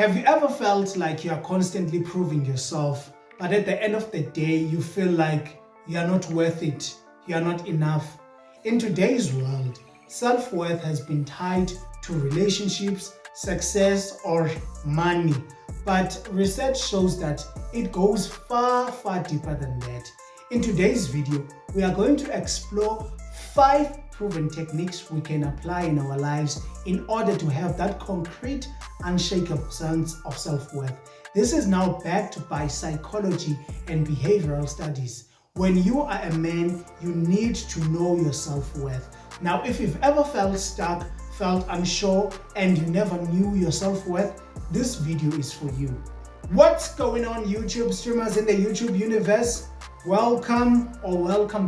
Have you ever felt like you are constantly proving yourself, but at the end of the day, you feel like you are not worth it, you are not enough? In today's world, self-worth has been tied to relationships, success, or money. But research shows that it goes far, far deeper than that. In today's video, we are going to explore 5 proven techniques we can apply in our lives in order to have that concrete, unshakable sense of self-worth. This is now backed by psychology and behavioral studies. When you are a man, you need to know your self-worth. Now, if you've ever felt stuck, felt unsure, and you never knew your self-worth, this video is for you. What's going on, YouTube streamers in the YouTube universe? Welcome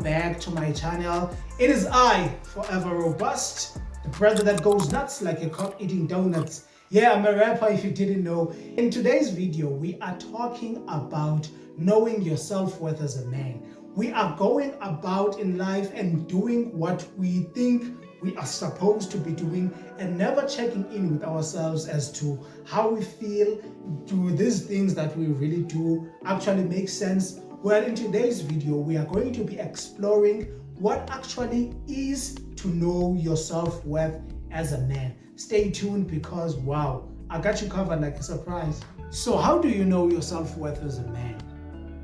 back to my channel. It is I, Forever Robust, the brother that goes nuts like a cock eating donuts. Yeah, I'm a rapper if you didn't know. In today's video, we are talking about knowing your self-worth as a man. We are going about in life and doing what we think we are supposed to be doing and never checking in with ourselves as to how we feel. Do these things that we really do actually make sense? Well, in today's video, we are going to be exploring what actually is to know your self-worth as a man. Stay tuned because, wow, I got you covered like a surprise. So how do you know your self-worth as a man?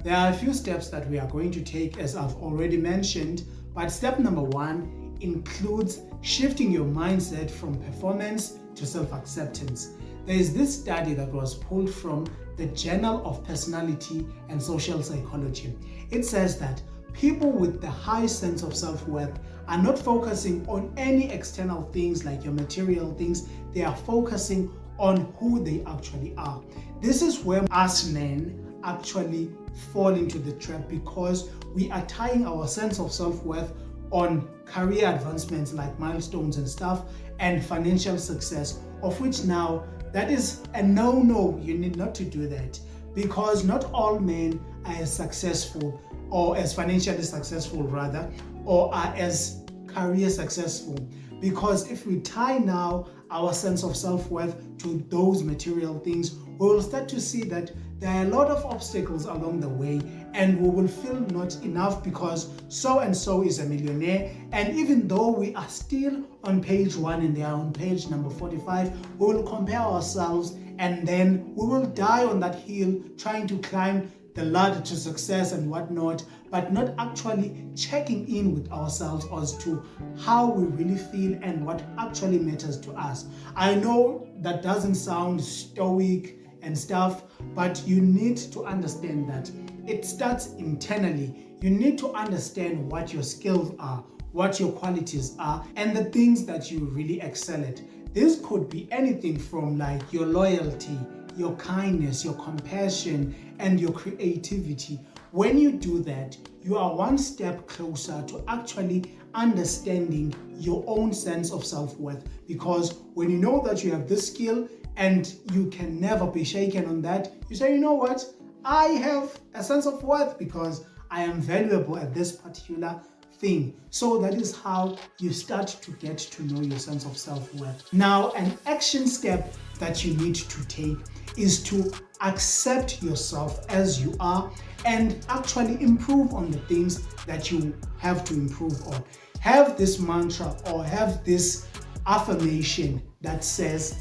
There are a few steps that we are going to take, as I've already mentioned, but step number 1 includes shifting your mindset from performance to self-acceptance. There is this study that was pulled from the Journal of Personality and Social Psychology. It says that people with the high sense of self-worth are not focusing on any external things like your material things. They are focusing on who they actually are. This is where us men actually fall into the trap, because we are tying our sense of self-worth on career advancements like milestones and stuff, and financial success, of which now that is a no-no. You need not to do that, because not all men are as successful, or as financially successful rather, or are as career successful. Because if we tie now our sense of self-worth to those material things, we will start to see that there are a lot of obstacles along the way, and we will feel not enough because so and so is a millionaire, and even though we are still on page 1 and they are on page number 45, we will compare ourselves, and then we will die on that hill trying to climb the ladder to success and whatnot, but not actually checking in with ourselves as to how we really feel and what actually matters to us. I know that doesn't sound stoic and stuff, but you need to understand that it starts internally. You need to understand what your skills are, what your qualities are, and the things that you really excel at. This could be anything from like your loyalty, your kindness, your compassion, and your creativity. When you do that, you are one step closer to actually understanding your own sense of self-worth, because when you know that you have this skill and you can never be shaken on that, you say, you know what, I have a sense of worth because I am valuable at this particular thing. So that is how you start to get to know your sense of self-worth. Now, an action step that you need to take is to accept yourself as you are and actually improve on the things that you have to improve on. Have this mantra or have this affirmation that says,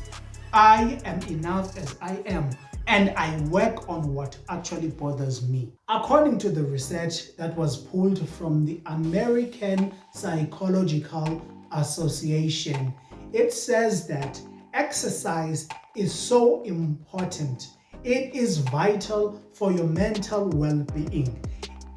I am enough as I am, and I work on what actually bothers me. According to the research that was pulled from the American Psychological Association, it says that exercise is so important. It is vital for your mental well-being.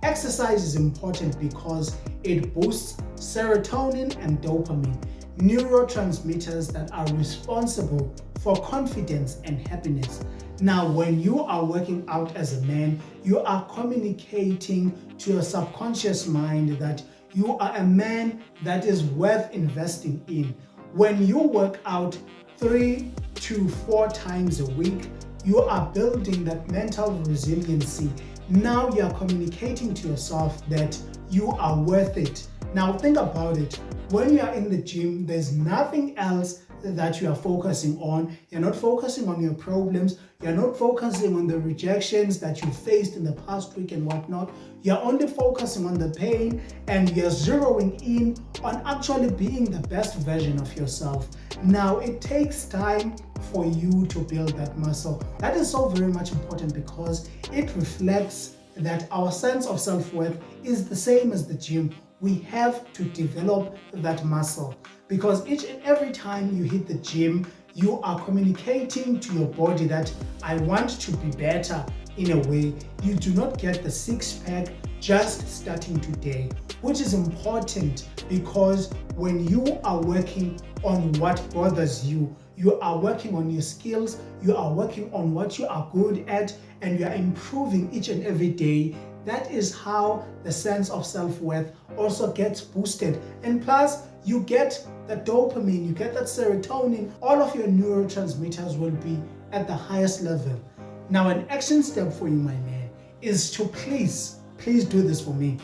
Exercise is important because it boosts serotonin and dopamine, neurotransmitters that are responsible for confidence and happiness. Now, when you are working out as a man, you are communicating to your subconscious mind that you are a man that is worth investing in. When you work out 3 to 4 times a week, you are building that mental resiliency. Now you are communicating to yourself that you are worth it. Now think about it. When you are in the gym, there's nothing else that you are focusing on. You're not focusing on your problems. You're not focusing on the rejections that you faced in the past week and whatnot. You're only focusing on the pain, and you're zeroing in on actually being the best version of yourself. Now, it takes time for you to build that muscle. That is so very much important because it reflects that our sense of self-worth is the same as the gym. We have to develop that muscle because each and every time you hit the gym, you are communicating to your body that I want to be better. In a way, you do not get the six-pack just starting today, which is important because when you are working on what bothers you, you are working on your skills, you are working on what you are good at, and you are improving each and every day. That is how the sense of self-worth also gets boosted. And plus, you get the dopamine, you get that serotonin, all of your neurotransmitters will be at the highest level. Now, an action step for you, my man, is to please do this for me.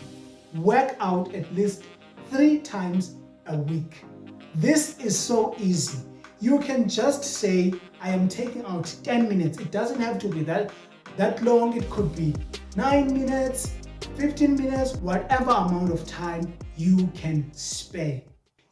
Work out at least 3 times a week. This is so easy. You can just say, I am taking out 10 minutes. It doesn't have to be that long. It could be 9 minutes, 15 minutes, whatever amount of time you can spare.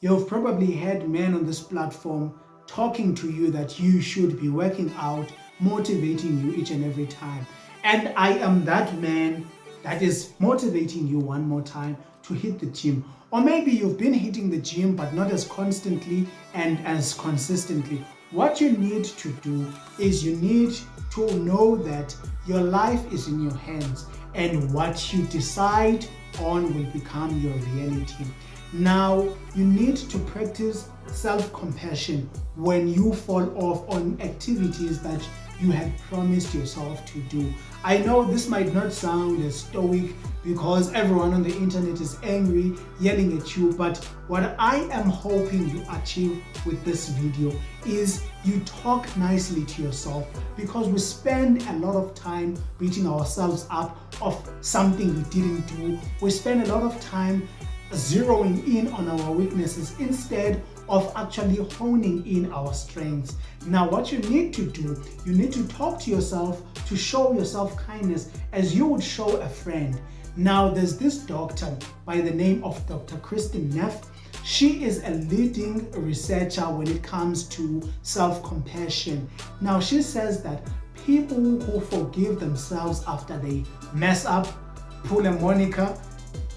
You've probably had men on this platform talking to you that you should be working out, motivating you each and every time. And I am that man that is motivating you one more time to hit the gym. Or maybe you've been hitting the gym but not as constantly and as consistently. What you need to do is you need to know that your life is in your hands and what you decide on will become your reality. Now, you need to practice self-compassion when you fall off on activities that you had promised yourself to do. I know this might not sound as stoic because everyone on the internet is angry, yelling at you, but what I am hoping you achieve with this video is you talk nicely to yourself, because we spend a lot of time beating ourselves up of something we didn't do. We spend a lot of time zeroing in on our weaknesses instead of actually honing in our strengths. Now, what you need to do, you need to talk to yourself, to show yourself kindness as you would show a friend. Now, there's this doctor by the name of Dr. Kristen Neff. She is a leading researcher when it comes to self-compassion. Now, she says that people who forgive themselves after they mess up, pull a Monica,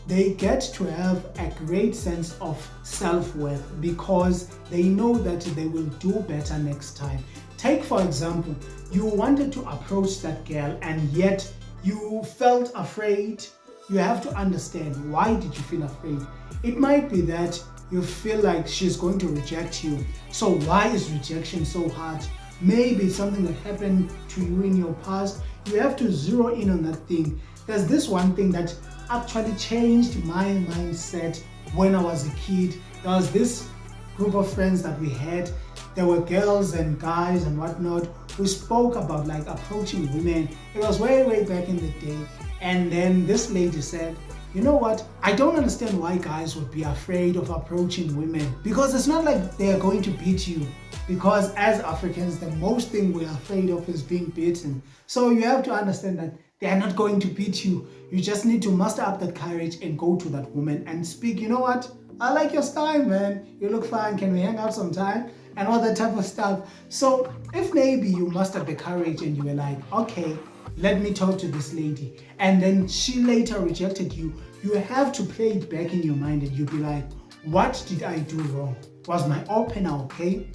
they get to have a great sense of self-worth because they know that they will do better next time. Take, for example, you wanted to approach that girl and yet you felt afraid. You have to understand, why did you feel afraid? It might be that you feel like she's going to reject you. So why is rejection so hard? Maybe it's something that happened to you in your past. You have to zero in on that thing. There's this one thing that actually changed my mindset when I was a kid. There was this group of friends that we had. There were girls and guys and whatnot. We spoke about like approaching women. It was way back in the day. And then this lady said, you know what? I don't understand why guys would be afraid of approaching women, because it's not like they are going to beat you. Because as Africans, the most thing we're afraid of is being beaten. So you have to understand that they are not going to beat you. You just need to muster up that courage and go to that woman and speak. You know what? I like your style, man. You look fine. Can we hang out sometime? And all that type of stuff. So if maybe you mustered the courage and you were like, okay, let me talk to this lady, and then she later rejected you, you have to play it back in your mind and you'll be like, what did I do wrong? Was my opener okay?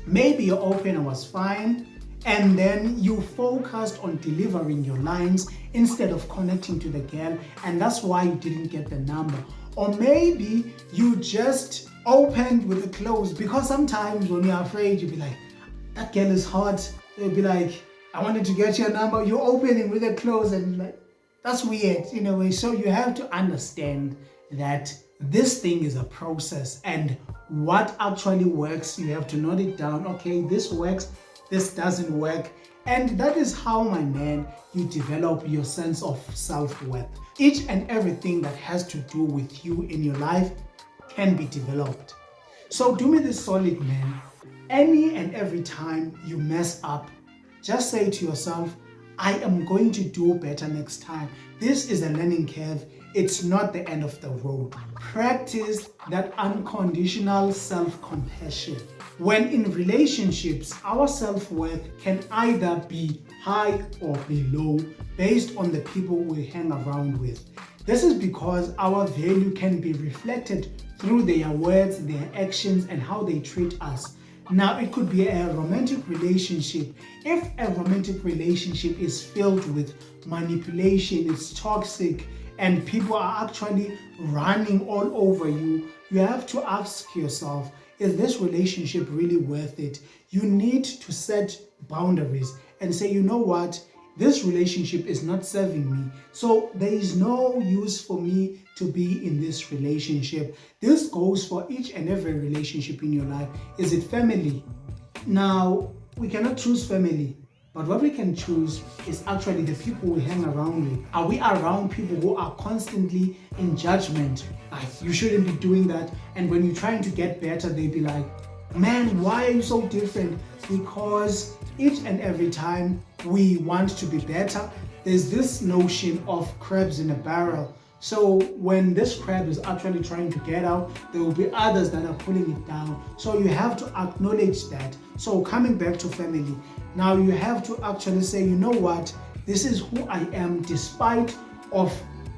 Maybe your opener was fine, and then you focused on delivering your lines instead of connecting to the girl, and that's why you didn't get the number. Or maybe you just opened with the close, because sometimes when you're afraid, you'll be like, that girl is hot. They'll be like, I wanted to get your number. You're opening with a close, and like, that's weird in a way. So you have to understand that this thing is a process, and what actually works, you have to note it down. Okay, this works, this doesn't work. And that is how, my man, you develop your sense of self-worth. Each and everything that has to do with you in your life can be developed. So do me this solid, man. Any and every time you mess up, just say to yourself, I am going to do better next time. This is a learning curve. It's not the end of the road. Practice that unconditional self-compassion. When in relationships, our self-worth can either be high or be low based on the people we hang around with. This is because our value can be reflected through their words, their actions, and how they treat us. Now, it could be a romantic relationship. If a romantic relationship is filled with manipulation, it's toxic, and people are actually running all over you, you have to ask yourself, is this relationship really worth it? You need to set boundaries and say, you know what? This relationship is not serving me. So there is no use for me to be in this relationship. This goes for each and every relationship in your life. Is it family? Now, we cannot choose family, but what we can choose is actually the people we hang around with. Are we around people who are constantly in judgment? Like, you shouldn't be doing that. And when you're trying to get better, they'll be like, man, why are you so different? Because each and every time we want to be better, there's this notion of crabs in a barrel. So when this crab is actually trying to get out, there will be others that are pulling it down. So you have to acknowledge that. So coming back to family, now you have to actually say, you know what, this is who I am despite of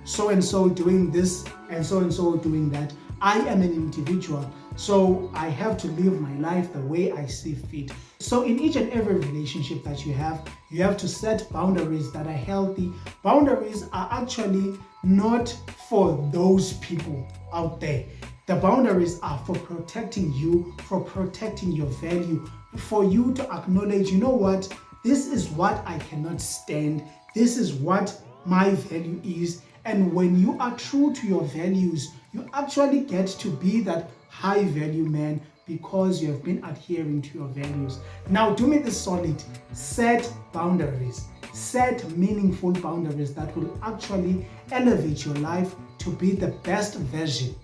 so-and-so doing this and so-and-so doing that. I am an individual, so I have to live my life the way I see fit. So in each and every relationship that you have to set boundaries that are healthy. Boundaries are actually not for those people out there. The boundaries are for protecting you, for protecting your value, for you to acknowledge, you know what, this is what I cannot stand. This is what my value is. And when you are true to your values, you actually get to be that high value man because you have been adhering to your values. Now, do me this solid. Set boundaries. Set meaningful boundaries that will actually elevate your life to be the best version.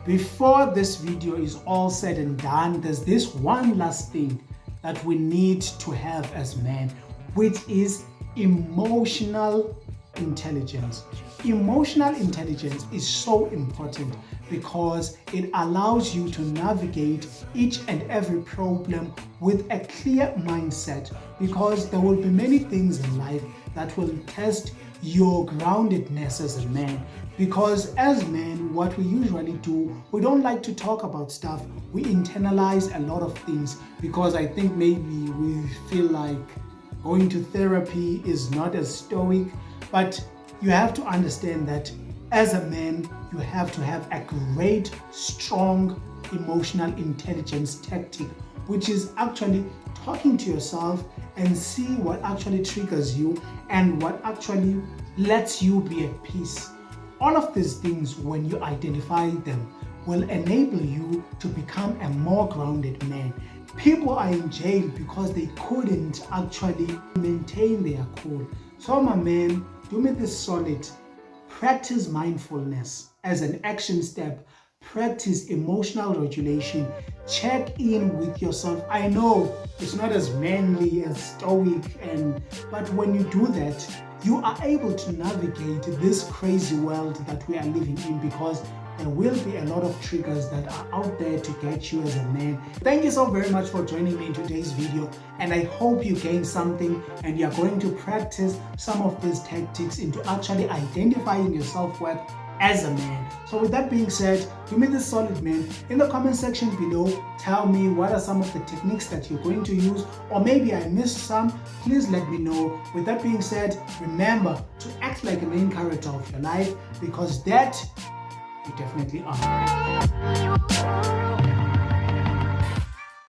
Before this video is all said and done, there's this one last thing that we need to have as men, which is emotional intelligence. Emotional intelligence is so important because it allows you to navigate each and every problem with a clear mindset, because there will be many things in life that will test your groundedness as a man. Because as men, what we usually do, we don't like to talk about stuff. We internalize a lot of things because I think maybe we feel like going to therapy is not as stoic. But you have to understand that as a man, you have to have a great, strong emotional intelligence tactic, which is actually talking to yourself and see what actually triggers you and what actually lets you be at peace. All of these things, when you identify them, will enable you to become a more grounded man. People are in jail because they couldn't actually maintain their cool. So my man, do me this solid. Practice mindfulness as an action step. Practice emotional regulation. Check in with yourself. I know it's not as manly, as stoic, but when you do that, you are able to navigate this crazy world that we are living in, because there will be a lot of triggers that are out there to get you as a man. Thank you so very much for joining me in today's video, and I hope you gained something and you're going to practice some of these tactics into actually identifying your self-worth as a man. So with that being said, do me this solid, man. In the comment section below, tell me what are some of the techniques that you're going to use, or maybe I missed some. Please let me know. With that being said, remember to act like a main character of your life, because that you definitely are.